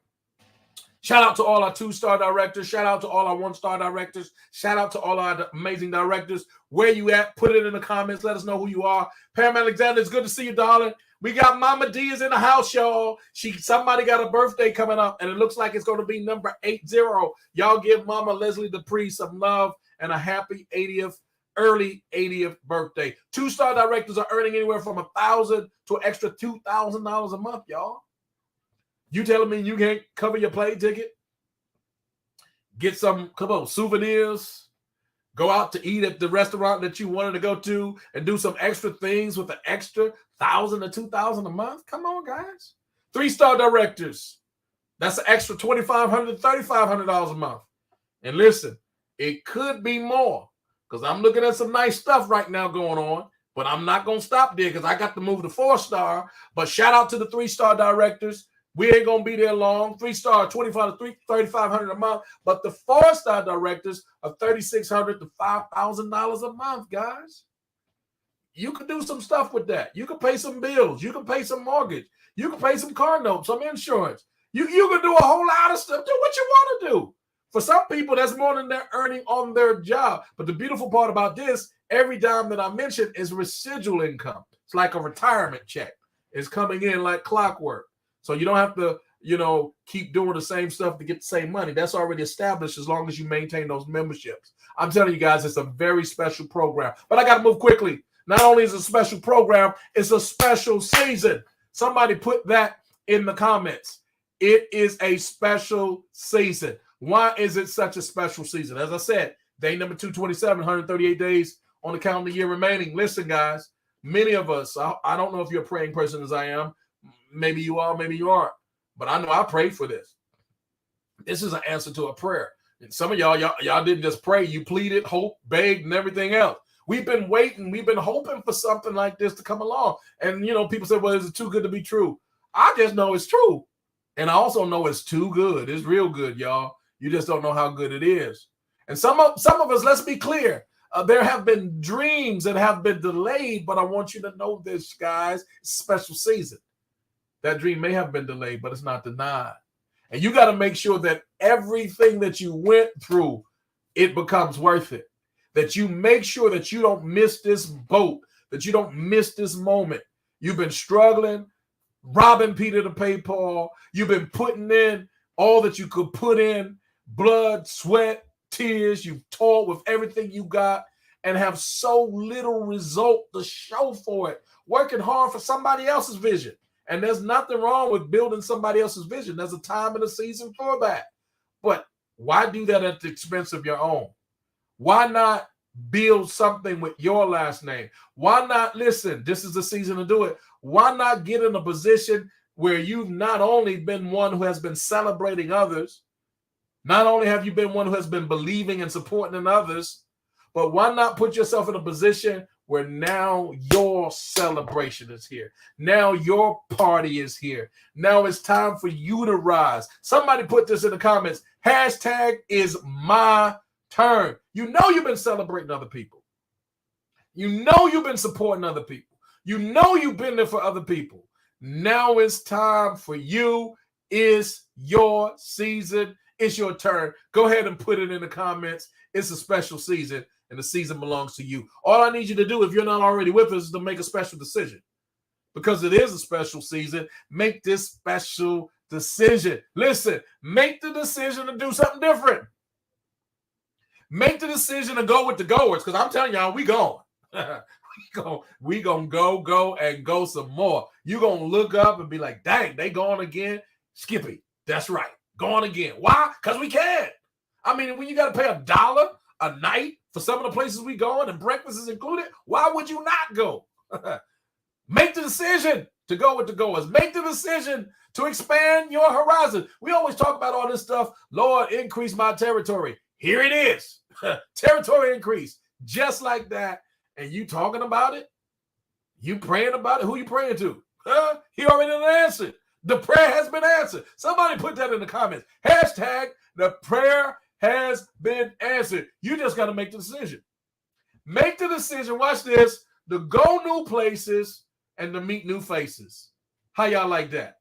Shout out to all our 2-star directors. Shout out to all our 1-star directors. Shout out to all our amazing directors. Where you at? Put it in the comments. Let us know who you are. Pam Alexander, it's good to see you, darling. We got Mama D is in the house, y'all. Somebody got a birthday coming up, and it looks like it's going to be number 80. Y'all give Mama Leslie Dupree some love and a happy 80th, early 80th birthday. 2-star directors are earning anywhere from $1,000 to an extra $2,000 a month, y'all. You telling me you can't cover your plane ticket? Get some, souvenirs. Go out to eat at the restaurant that you wanted to go to and do some extra things with an extra $1,000 to $2,000 a month? Come on, guys. 3-star directors. That's an extra $2,500 to $3,500 a month. And listen, it could be more because I'm looking at some nice stuff right now going on, but I'm not going to stop there because I got to move to 4-star. But shout out to the 3-star directors. We ain't going to be there long. 3-star, $2,500 to $3,500 a month. But the 4-star directors are $3,600 to $5,000 a month, guys. You can do some stuff with that. You can pay some bills. You can pay some mortgage. You can pay some car notes, some insurance. You can do a whole lot of stuff. Do what you want to do. For some people, that's more than they're earning on their job. But the beautiful part about this, every dime that I mentioned is residual income. It's like a retirement check. It's coming in like clockwork. So you don't have to, keep doing the same stuff to get the same money. That's already established as long as you maintain those memberships. I'm telling you guys, it's a very special program. But I got to move quickly. Not only is it a special program, it's a special season. Somebody put that in the comments. It is a special season. Why is it such a special season? As I said, day number 227, 138 days on the calendar year remaining. Listen, guys, many of us, I don't know if you're a praying person as I am. Maybe you are, maybe you aren't. But I know I prayed for this. This is an answer to a prayer. And some of y'all didn't just pray. You pleaded, hoped, begged, and everything else. We've been waiting. We've been hoping for something like this to come along. And, people say, well, is it too good to be true? I just know it's true. And I also know it's too good. It's real good, y'all. You just don't know how good it is. And some of us, let's be clear. There have been dreams that have been delayed, but I want you to know this, guys. It's a special season. That dream may have been delayed, but it's not denied. And you got to make sure that everything that you went through, it becomes worth it. That you make sure that you don't miss this boat, that you don't miss this moment. You've been struggling, robbing Peter to pay Paul. You've been putting in all that you could put in, blood, sweat, tears. You've toiled with everything you got and have so little result to show for it. Working hard for somebody else's vision. And there's nothing wrong with building somebody else's vision. There's a time and a season for that. But why do that at the expense of your own? Why not build something with your last name? Why not, listen, this is the season to do it. Why not get in a position where you've not only been one who has been celebrating others, Not only have you been one who has been believing and supporting in others, but why not put yourself in a position where now your celebration is here? Now your party is here. Now it's time for you to rise. Somebody put this in the comments. Hashtag is my turn. You know you've been celebrating other people. You know you've been supporting other people. You know you've been there for other people. Now it's time for you. It's your season. It's your turn. Go ahead and put it in the comments. It's a special season, and the season belongs to you. All I need you to do, if you're not already with us, is to make a special decision. Because it is a special season, make this special decision. Listen, make the decision to do something different. Make the decision to go with the goers, because I'm telling y'all, we going. we gonna go and go some more. You're gonna look up and be like, dang, they going again. Skippy, that's right. Going again. Why? Because we can. I mean, when you got to pay $1 a night for some of the places we going and breakfast is included, why would you not go? Make the decision to go with the goers. Make the decision to expand your horizon. We always talk about all this stuff. Lord, increase my territory. Here it is. Territory increase. Just like that. And you talking about it? You praying about it? Who you praying to? He already answered. The prayer has been answered. Somebody put that in the comments. Hashtag the prayer has been answered. You just got to make the decision. Make the decision. Watch this. To go new places and to meet new faces. How y'all like that?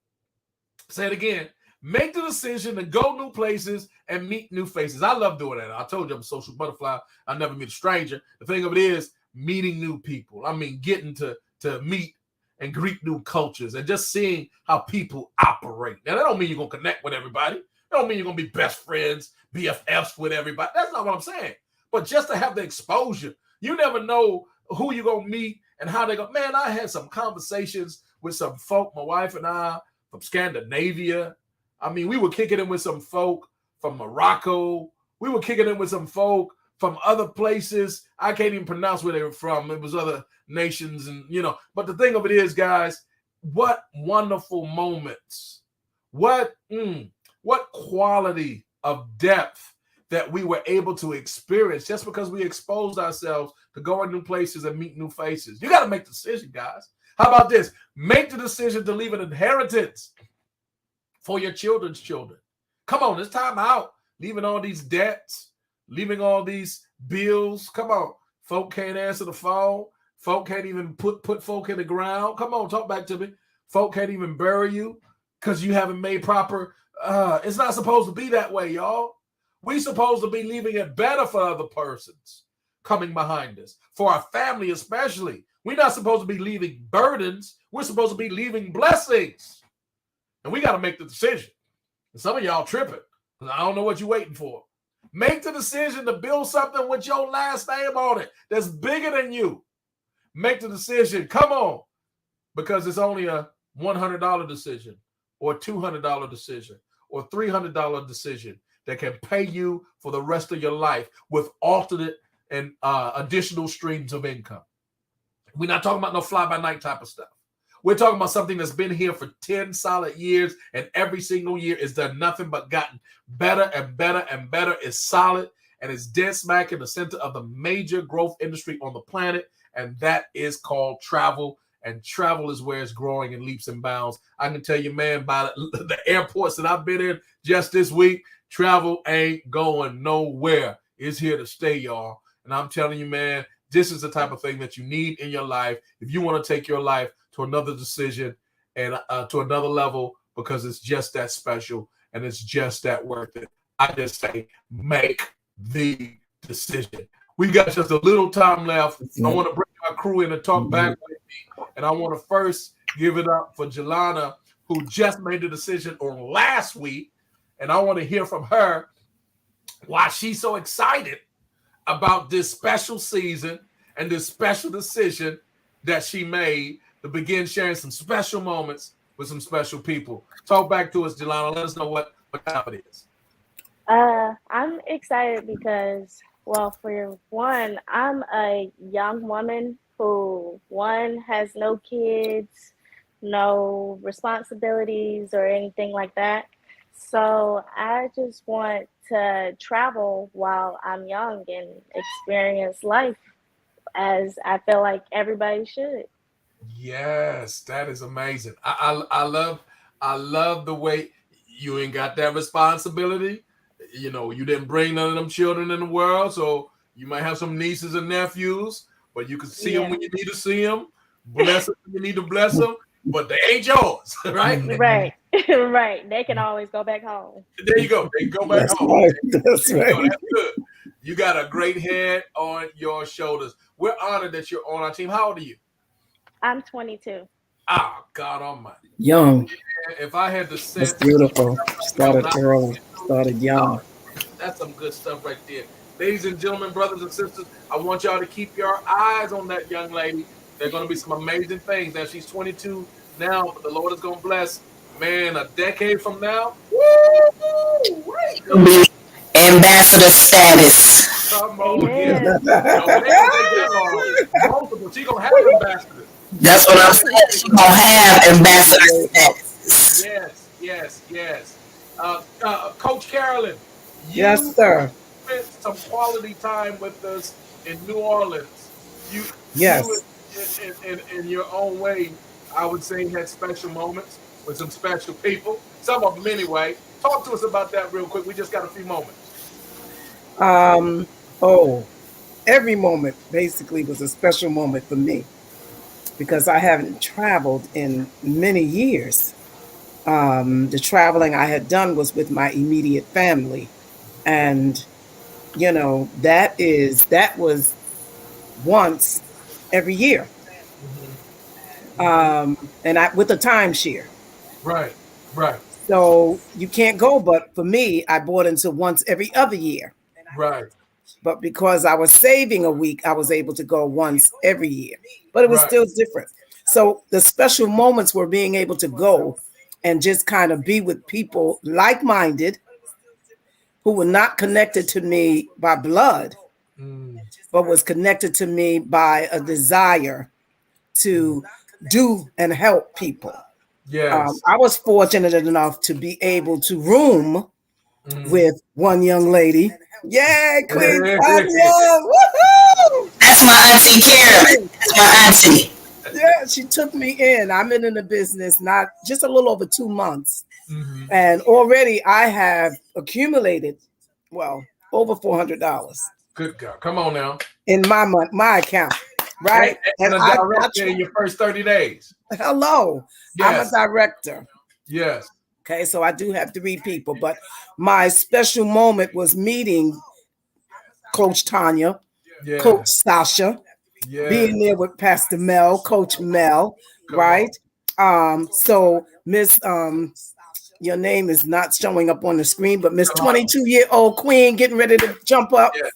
Say it again. Make the decision to go new places and meet new faces. I love doing that. I told you I'm a social butterfly. I never meet a stranger. The thing of it is meeting new people. I mean, getting to meet and greet new cultures and just seeing how people operate. Now, that don't mean you're going to connect with everybody. That don't mean you're going to be best friends, BFFs with everybody. That's not what I'm saying. But just to have the exposure. You never know who you're going to meet and how they go. Man, I had some conversations with some folk, my wife and I, from Scandinavia. I mean, we were kicking in with some folk from Morocco. We were kicking in with some folk from other places. I can't even pronounce where they were from. It was other nations and, But the thing of it is, guys, what wonderful moments. What quality of depth that we were able to experience just because we exposed ourselves to go in new places and meet new faces. You got to make the decision, guys. How about this? Make the decision to leave an inheritance for your children's children. Come on, it's time out. Leaving all these debts, leaving all these bills. Come on. Folk can't answer the phone. Folk can't even put folk in the ground. Come on, talk back to me. Folk can't even bury you because you haven't made proper. It's not supposed to be that way, y'all. We supposed to be leaving it better for other persons coming behind us, for our family especially. We're not supposed to be leaving burdens. We're supposed to be leaving blessings. And we got to make the decision. And some of y'all tripping. I don't know what you're waiting for. Make the decision to build something with your last name on it that's bigger than you. Make the decision. Come on. Because it's only a $100 decision or $200 decision or $300 decision that can pay you for the rest of your life with alternate and additional streams of income. We're not talking about no fly-by-night type of stuff. We're talking about something that's been here for 10 solid years, and every single year has done nothing but gotten better and better and better. It's solid, and it's dead smack in the center of the major growth industry on the planet, and that is called travel. And travel is where it's growing in leaps and bounds. I can tell you, man, by the airports that I've been in just this week, travel ain't going nowhere. It's here to stay, y'all. And I'm telling you, man, this is the type of thing that you need in your life if you want to take your life to another decision and to another level, because it's just that special and it's just that worth it. I just say, make the decision. We got just a little time left. I want to bring our crew in and talk back with me. And I want to first give it up for Jelana, who just made the decision on last week. And I want to hear from her why she's so excited about this special season and this special decision that she made to begin sharing some special moments with some special people. Talk back to us, Jelana. Let us know what time it is. I'm excited because, well, for one, I'm a young woman who, one, has no kids, no responsibilities or anything like that. So I just want to travel while I'm young and experience life as I feel like everybody should. Yes, that is amazing. I love the way you ain't got that responsibility. You know, you didn't bring none of them children in the world, so you might have some nieces and nephews, but you can see them Yeah. when you need to see them, bless them when you need to bless them, but they ain't yours, right? Right. Right. They can always go back home. There you go. They go back That's home. right. That's There you go. right. That's good. You got a great head on your shoulders. We're honored that you're on our team. How old are you? I'm 22. Ah, God Almighty. Young. If I had to That's set beautiful. Started early. Started young. that's some good stuff right there. Ladies and gentlemen, brothers and sisters, I want y'all to keep your eyes on that young lady. There are going to be some amazing things. Now, she's 22 now, but the Lord is going to bless, man, a decade from now. Woo! Be ambassador status. Come on here. Amen. No, it ain't going to take that long. Multiple. She's going to have ambassadors. That's what I'm saying. She gonna have ambassador status. Yes. Coach Carolyn, you Yes, sir. spent some quality time with us in New Orleans. You, Yes. in your own way, I would say had special moments with some special people. Some of them anyway. Talk to us about that real quick. We just got a few moments. Oh, every moment basically was a special moment for me because I haven't traveled in many years. The traveling I had done was with my immediate family, and that was once every year, and I with a timeshare. Right. So you can't go, but for me, I bought into once every other year. Right. But because I was saving a week, I was able to go once every year. But it was Right. still different. So the special moments were being able to go and just kind of be with people like-minded who were not connected to me by blood, but was connected to me by a desire to do and help people. Yes. I was fortunate enough to be able to room with one young lady. Yay, Queen Tanya! Woohoo! That's my auntie Carolyn. That's my auntie. Yeah, she took me in. I'm in the business not just a little over 2 months. And already I have accumulated, well, over $400 Good God. Come on now. in my account, right? And a I director in your first 30 days. hello, Yes. I'm a director. Yes. Okay, so I do have 3 people, but my special moment was meeting Coach Tanya, Yeah. Coach Sasha, Yeah. being there with Pastor Mel, Coach Mel, Come right? So Miss your name is not showing up on the screen, but Miss 22-year-old Queen getting ready to jump up, Yeah.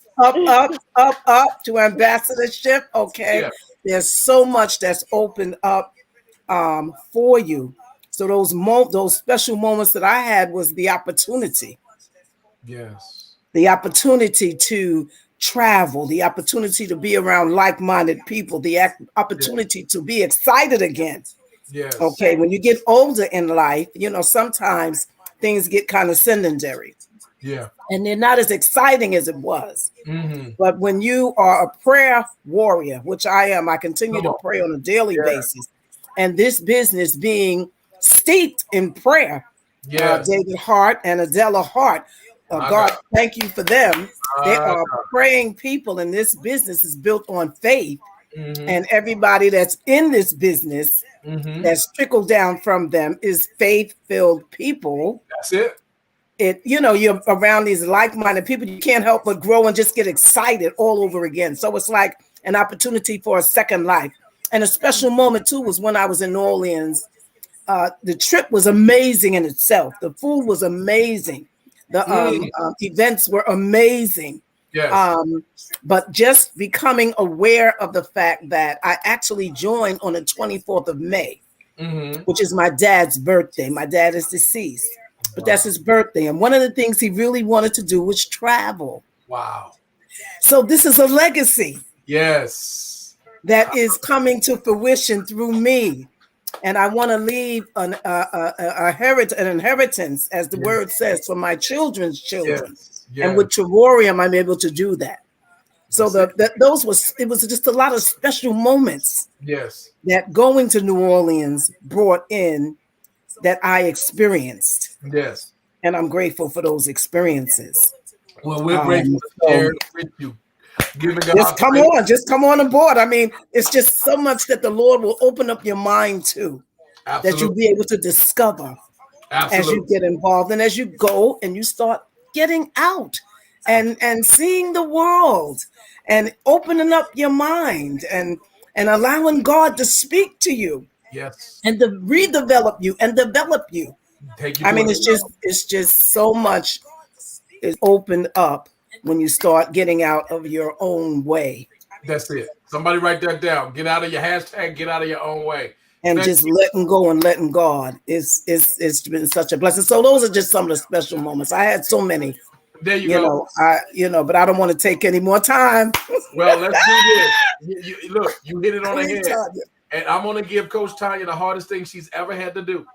up to ambassadorship. Okay. Yeah. There's so much that's opened up for you. So those special moments that I had was the opportunity Yes. to travel, the opportunity to be around like-minded people, the opportunity to be excited again. Yes. Okay, when you get older in life, sometimes things get kind of sedentary Yeah. and they're not as exciting as it was. Mm-hmm. But when you are a prayer warrior, which I am, I continue Come to on. pray on a daily Yeah. basis. And this business being steeped in prayer, Yes. David Hart and Adela Hart, My God, God. thank you for them. They My are God. praying people, and this business is built on faith. Mhm. And everybody that's in this business Mhm. that's trickled down from them is faith-filled people. That's it. You're around these like-minded people, you can't help but grow and just get excited all over again. So it's like an opportunity for a second life. And a special moment too was when I was in New Orleans. The trip was amazing in itself. The food was amazing. The events were amazing. Yes. But just becoming aware of the fact that I actually joined on the 24th of May, Mm-hmm. which is my dad's birthday. My dad is deceased, but that's his birthday. And one of the things he really wanted to do was travel. Wow. So this is a legacy Yes. that is coming to fruition through me. And I want to leave an inheritance, as the word says, for my children's children. Yes. Yes. And with Terrorium, I'm able to do that. So it was just a lot of special moments. Yes. That going to New Orleans brought in that I experienced. Yes. And I'm grateful for those experiences. Well, we're grateful to share with you. Just come on aboard. I mean, it's just so much that the Lord will open up your mind to. Absolutely. That you'll be able to discover. Absolutely. As you get involved and as you go and you start getting out and seeing the world and opening up your mind and allowing God to speak to you. Yes. And to redevelop you and develop you. I mean, it's just so much is opened up when you start getting out of your own way. That's it. Somebody write that down. Get out of your hashtag, get out of your own way. And just letting go and letting God. It's been such a blessing. So those are just some of the special moments. I had so many. There you go. But I don't want to take any more time. Well, let's do this. Look, you hit it on the head. And I'm going to give Coach Tanya the hardest thing she's ever had to do.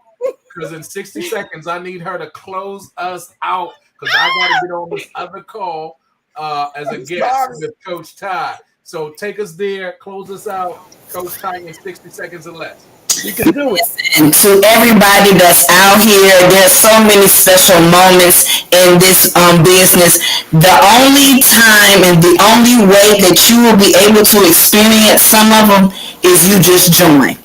Because in 60 seconds, I need her to close us out. Because I got to get on this other call as a guest with Coach Ty. So take us there, close us out, Coach Tanya, in 60 seconds or less. You can do it. And to everybody that's out here, there's so many special moments in this business. The only time and the only way that you will be able to experience some of them is you just join.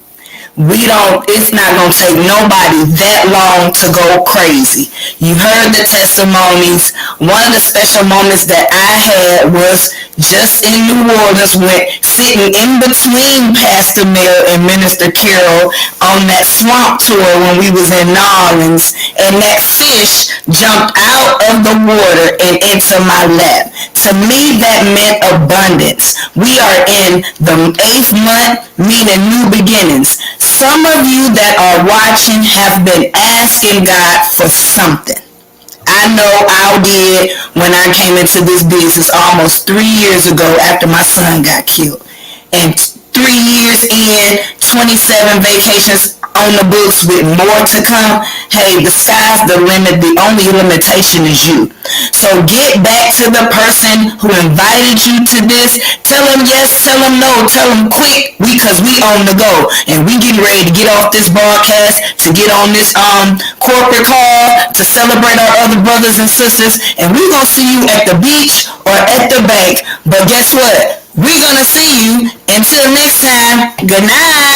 It's not going to take nobody that long to go crazy. You heard the testimonies. One of the special moments that I had was just in New Orleans, sitting in between Pastor Mel and Minister Carol on that swamp tour when we was in New Orleans, and that fish jumped out of the water and into my lap. To me, that meant abundance. We are in the 8th month, meaning new beginnings. Some of you that are watching have been asking God for something. I know I did when I came into this business almost 3 years ago after my son got killed. And 3 years in, 27 vacations on the books with more to come. Hey, the sky's the limit. The only limitation is you. So get back to the person who invited you to this. Tell them yes, tell them no, tell them quick, because we on the go. And we getting ready to get off this broadcast, to get on this corporate call, to celebrate our other brothers and sisters. And we're going to see you at the beach or at the bank. But guess what? We're going to see you. Until next time, good night.